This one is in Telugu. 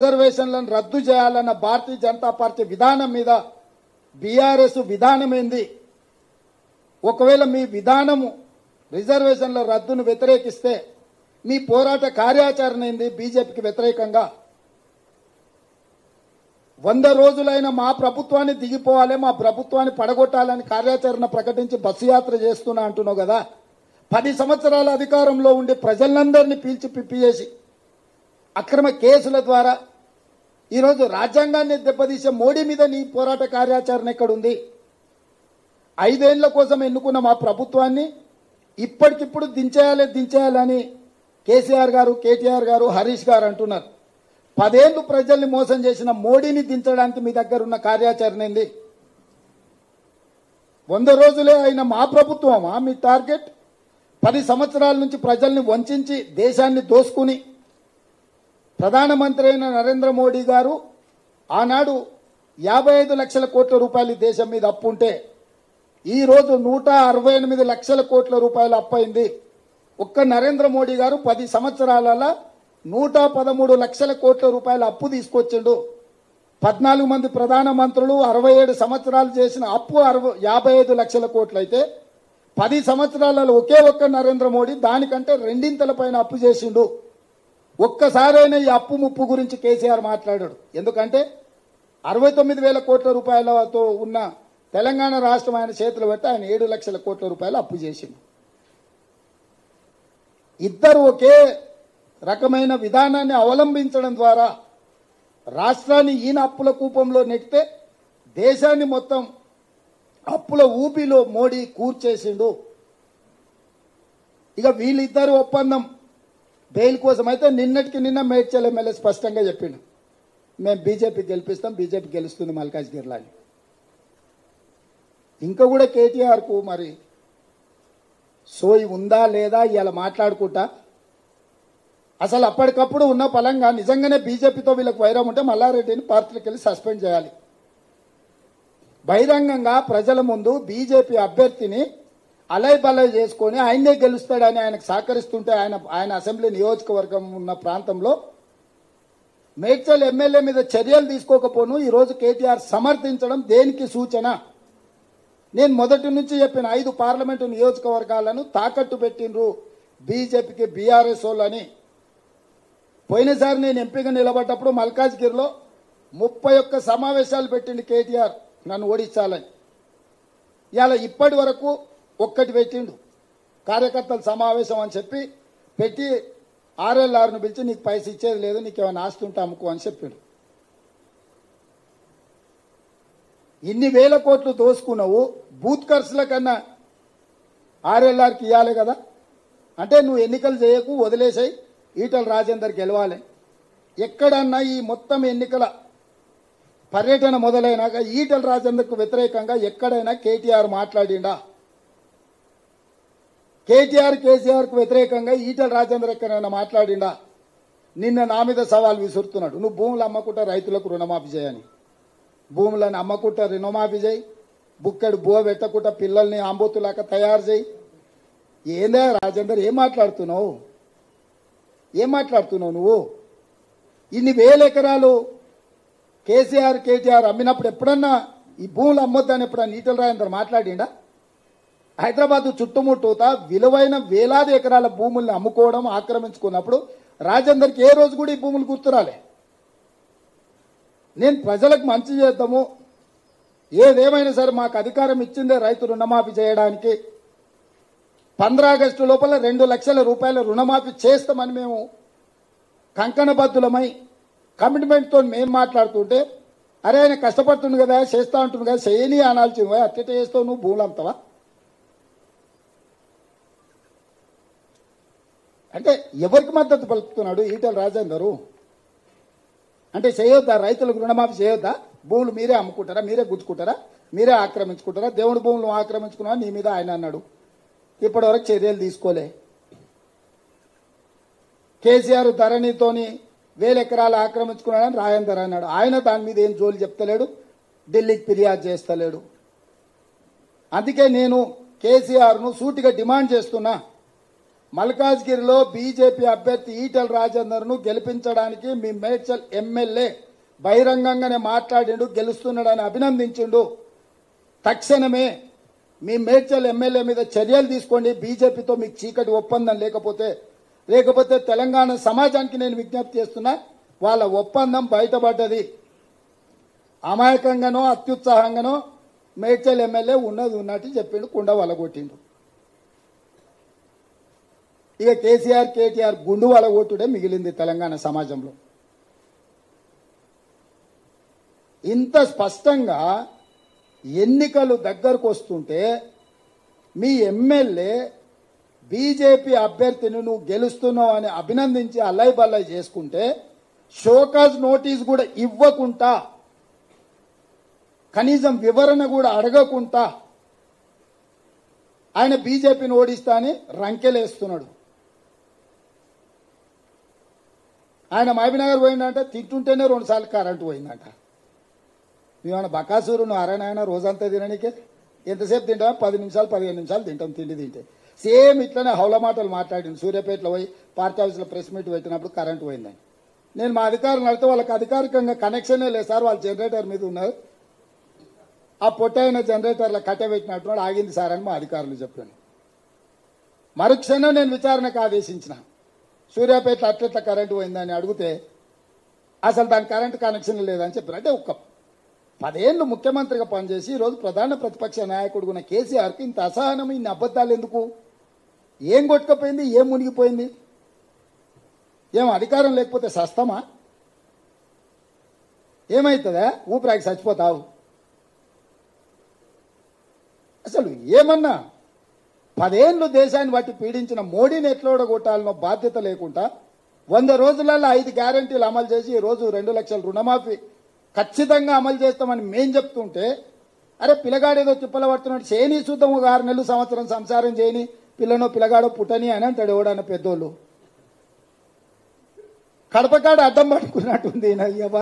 రిజర్వేషన్లను రద్దు చేయాలన్న భారతీయ జనతా పార్టీ విధానం మీద బీఆర్ఎస్ విధానం ఏంది? ఒకవేళ మీ విధానము రిజర్వేషన్ల రద్దును వ్యతిరేకిస్తే మీ పోరాట కార్యాచరణ ఏంది? బీజేపీకి వ్యతిరేకంగా 100 రోజులైన మా ప్రభుత్వాన్ని దిగిపోవాలి, మా ప్రభుత్వాన్ని పడగొట్టాలని కార్యాచరణ ప్రకటించి బస్సు యాత్ర చేస్తున్నా అంటున్నావు కదా. 10 సంవత్సరాల అధికారంలో ఉండి ప్రజలందరినీ పీల్చి పిప్పి చేసి అక్రమ కేసుల ద్వారా ఈరోజు రాజ్యాంగాన్ని దెబ్బతీసే మోడీ మీద నీ పోరాట కార్యాచరణ ఎక్కడుంది? 5 ఏళ్ల కోసం ఎన్నుకున్న మా ప్రభుత్వాన్ని ఇప్పటికిప్పుడు దించేయాలని కేసీఆర్ గారు, కేటీఆర్ గారు, హరీష్ గారు అంటున్నారు. 10 ఏళ్లు ప్రజల్ని మోసం చేసిన మోడీని దించడానికి మీ దగ్గర ఉన్న కార్యాచరణ ఏంది? 100 రోజులే అయిన మా ప్రభుత్వమా మీ టార్గెట్? 10 సంవత్సరాల నుంచి ప్రజల్ని వంచి దేశాన్ని దోసుకుని ప్రధానమంత్రి అయిన నరేంద్ర మోడీ గారు ఆనాడు 55 లక్షల కోట్ల రూపాయలు దేశం మీద అప్పు ఉంటే ఈరోజు 168 లక్షల కోట్ల రూపాయలు అప్పయింది. ఒక్క నరేంద్ర మోడీ గారు 10 సంవత్సరాలలో 113 లక్షల కోట్ల రూపాయల అప్పు తీసుకొచ్చిండు. 14 మంది ప్రధానమంత్రులు 67 సంవత్సరాలు చేసిన అప్పు 55 లక్షల కోట్లు అయితే 10 సంవత్సరాలలో ఒకే ఒక్క నరేంద్ర మోడీ దానికంటే 2 పైన అప్పు చేసిండు. ఒక్కసారైనా ఈ అప్పు ముప్పు గురించి కేసీఆర్ మాట్లాడాడు. ఎందుకంటే 69,000 కోట్ల రూపాయలతో ఉన్న తెలంగాణ రాష్ట్రం ఆయన చేతులు పెట్టి ఆయన 7 లక్షల కోట్ల రూపాయలు అప్పు చేసిండు. ఇద్దరు ఒకే రకమైన విధానాన్ని అవలంబించడం ద్వారా రాష్ట్రాన్ని ఈయన అప్పుల కూపంలో నెట్టితే దేశాన్ని మొత్తం అప్పుల ఊపిలో మోడీ కూర్చేసిండు. ఇక వీళ్ళిద్దరు ఒప్పందం బెయిల్ కోసం అయితే నిన్నటికి నిన్న మేడ్చల్ ఎమ్మెల్యే స్పష్టంగా చెప్పిండు, మేము బీజేపీ గెలిపిస్తాం, బీజేపీ గెలుస్తుంది మల్కాజ్గిరిలో అని. ఇంకా కూడా కేటీఆర్కు మరి సోయి ఉందా లేదా ఇలా మాట్లాడుకుంటా అసలు అప్పటికప్పుడు ఉన్న పలంగా నిజంగానే బీజేపీతో వీళ్ళకి వైరం ఉంటే మల్లారెడ్డిని పార్టీకి వెళ్ళి సస్పెండ్ చేయాలి. బహిరంగంగా ప్రజల ముందు బీజేపీ అభ్యర్థిని అలై బలై చేసుకొని ఆయనే గెలుస్తాడని ఆయనకు సహకరిస్తుంటే ఆయన అసెంబ్లీ నియోజకవర్గం ఉన్న ప్రాంతంలో మేడ్చల్ ఎమ్మెల్యే మీద చర్యలు తీసుకోకపోను ఈరోజు కేటీఆర్ సమర్థించడం దేనికి సూచన? నేను మొదటి నుంచి చెప్పిన 5 పార్లమెంటు నియోజకవర్గాలను తాకట్టు పెట్టిండ్రు బీజేపీకి బీఆర్ఎస్ వాళ్ళని. పోయినసారి నేను ఎంపీగా నిలబడ్డప్పుడు మల్కాజ్గిరిలో 31 సమావేశాలు పెట్టిండు కేటీఆర్ నన్ను ఓడించాలని. ఇవాళ ఇప్పటి వరకు ఒక్కటి పెట్టిండు, కార్యకర్తల సమావేశం అని చెప్పి పెట్టి ఆర్ఎల్ఆర్ను పిలిచి నీకు పైస ఇచ్చేది లేదు, నీకు ఏమైనా ఆస్తి ఉంటే అమ్ముకో అని చెప్పిండు. ఇన్ని వేల కోట్లు దోసుకున్నావు, బూత్ ఖర్చుల కన్నా ఆర్ఎల్ఆర్కి ఇవ్వాలి కదా. అంటే నువ్వు ఎన్నికలు చేయకు, వదిలేసాయి, ఈటల రాజేందర్ గెలవాలి. ఎక్కడన్నా ఈ మొత్తం ఎన్నికల పర్యటన మొదలైనాక ఈటల రాజేందర్కు వ్యతిరేకంగా ఎక్కడైనా కేటీఆర్ మాట్లాడిండా? కేసీఆర్కు వ్యతిరేకంగా ఈటల రాజేందర్ ఎక్కడైనా మాట్లాడిండా? నిన్న నా మీద సవాల్ విసురుతున్నాడు, నువ్వు భూములు అమ్మకుంటా రైతులకు రుణమాఫీ చేయని. భూములను అమ్మకుంటా రుణమాఫీ చేయి, బుక్కెడు బువ పెట్టకుండా పిల్లల్ని ఆంబోతులాక తయారు చేయి. ఏందే రాజేందర్, ఏం మాట్లాడుతున్నావు నువ్వు? ఇన్ని వేల ఎకరాలు కేటీఆర్ అమ్మినప్పుడు ఎప్పుడన్నా ఈ భూములు అమ్మొద్దని ఎప్పుడన్నా ఈటల రాజేందర్ మాట్లాడిండా? హైదరాబాద్ చుట్టుముట్టూత విలువైన వేలాది ఎకరాల భూముల్ని అమ్ముకోవడం, ఆక్రమించుకున్నప్పుడు రాజేందర్కి ఏ రోజు కూడా ఈ భూములు గుర్తురాలే. నేను ప్రజలకు మంచి చేద్దాము, ఏదేమైనా సరే మాకు అధికారం ఇచ్చిందే రైతు రుణమాఫీ చేయడానికి. 15 ఆగస్టు లోపల 2 లక్షల రూపాయల రుణమాఫీ చేస్తామని మేము కంకణబద్ధులమై కమిట్మెంట్తో మేము మాట్లాడుతుంటే, అరే ఆయన కష్టపడుతుంది కదా, చేస్తా ఉంటుంది కదా, చేయని అనాల్సింది, అట్టెట చేస్తావు నువ్వు, భూములు అమ్ముతావా? అంటే ఎవరికి మద్దతు పలుకుతున్నాడు ఈటల రాజేందరు? అంటే చేయొద్దా, రైతులకు రుణమాఫీ చేయొద్దా? భూములు మీరే అమ్ముకుంటారా, మీరే గుంజుకుంటారా, మీరే ఆక్రమించుకుంటారా? దేవుడి భూములు ఆక్రమించుకున్నా నీ మీద ఆయన అన్నాడు, ఇప్పటివరకు చర్యలు తీసుకోలే. కేసీఆర్ ధరణితోని 1000 ఎకరాలు ఆక్రమించుకున్నాడని రాజేందర్ అన్నాడు, ఆయన దాని మీద ఏం జోలి చెప్తలేడు, ఢిల్లీకి ఫిర్యాదు చేస్తలేడు. అందుకే నేను కేసీఆర్ను సూటిగా డిమాండ్ చేస్తున్నా, మల్కాజ్గిరిలో బీజేపీ అభ్యర్థి ఈటెల రాజేందర్ను గెలిపించడానికి మీ మేడ్చల్ ఎమ్మెల్యే బహిరంగంగానే మాట్లాడిండు, గెలుస్తున్నాడని అభినందించిండు. తక్షణమే మీ మేడ్చల్ ఎమ్మెల్యే మీద చర్యలు తీసుకోండి. బీజేపీతో మీకు చీకటి ఒప్పందం లేకపోతే తెలంగాణ సమాజానికి నేను విజ్ఞప్తి చేస్తున్నా, వాళ్ళ ఒప్పందం బయటపడ్డది. అమాయకంగానో అత్యుత్సాహంగానో మేడ్చల్ ఎమ్మెల్యే ఉన్నది ఉన్నట్టు చెప్పిండు, కుండ వలగొట్టిండు. ఇక కేసీఆర్ కేటీఆర్ గుండు వలగొట్టుడే మిగిలింది తెలంగాణ సమాజంలో. ఇంత స్పష్టంగా ఎన్నికలు దగ్గరకు వస్తుంటే మీ ఎమ్మెల్యే బీజేపీ అభ్యర్థిని నువ్వు గెలుస్తున్నావు అని అభినందించి అల్లై బల్లై చేసుకుంటే షోకాజ్ నోటీస్ కూడా ఇవ్వకుండా, కనీసం వివరణ కూడా అడగకుండా ఆయన బీజేపీని ఓడిస్తా అని రంకెలేస్తున్నాడు. ఆయన మహబూబ్నగర్ పోయిందంట, తింటుంటేనే 2 సార్లు కరెంటు పోయిందంట. మేమన్నా బకాసూరు నువ్వు అరనాయన రోజంతా తిననికే ఎంతసేపు తింటాం? 10 నిమిషాలు 15 నిమిషాలు తింటాం తిండి తింటే. సేమ్ ఇట్లనే హౌల మాటలు మాట్లాడింది. సూర్యాపేటలో పోయి పార్టీ ఆఫీస్లో ప్రెస్ మీట్ పెట్టినప్పుడు కరెంటు పోయిందని. నేను మా అధికారులు అడిగితే వాళ్ళకి అధికారికంగా కనెక్షనే లేదు సార్, వాళ్ళు జనరేటర్ మీద ఉన్నారు, ఆ పొట్టైన జనరేటర్లో కట్టబెట్టినట్టు ఆగింది సార్ అని మా అధికారులు చెప్పాను. మరుక్షణం నేను విచారణకు ఆదేశించిన. సూర్యాపేట అట్లెట్ల కరెంటు పోయిందని అడిగితే అసలు దాని కరెంటు కనెక్షన్ లేదని చెప్పారు. అంటే ఒక 10 ఏళ్ళు ముఖ్యమంత్రిగా పనిచేసి ఈరోజు ప్రధాన ప్రతిపక్ష నాయకుడు ఉన్న కేసీఆర్కి ఇంత అసహనం, ఇన్ని అబద్ధాలు ఎందుకు? ఏం కొట్టుకపోయింది? ఏం మునిగిపోయింది? ఏం అధికారం లేకపోతే సస్తమా? ఏమవుతుందా? ఊపిరాకి చచ్చిపోతావు. అసలు ఏమన్నా 10 ఏళ్ళు దేశాన్ని బట్టి పీడించిన మోడీని ఎట్లా ఓడగొట్టాలనో బాధ్యత లేకుండా 100 రోజులలో 5 గ్యారంటీలు అమలు చేసి ఈరోజు 2 లక్షల రుణమాఫీ ఖచ్చితంగా అమలు చేస్తామని మేం చెప్తుంటే, అరే పిల్లగాడేదో తిప్పల పడుతున్నాడు, చేయని చూద్దాం, ఒక 6 నెలలు సంవత్సరం సంసారం చేయని, పిల్లనో పిల్లగాడో పుట్టని అని అంటాడు ఎవడన్న పెద్దోళ్ళు. కడపకాడ అడ్డం పట్టుకున్నట్టుంది.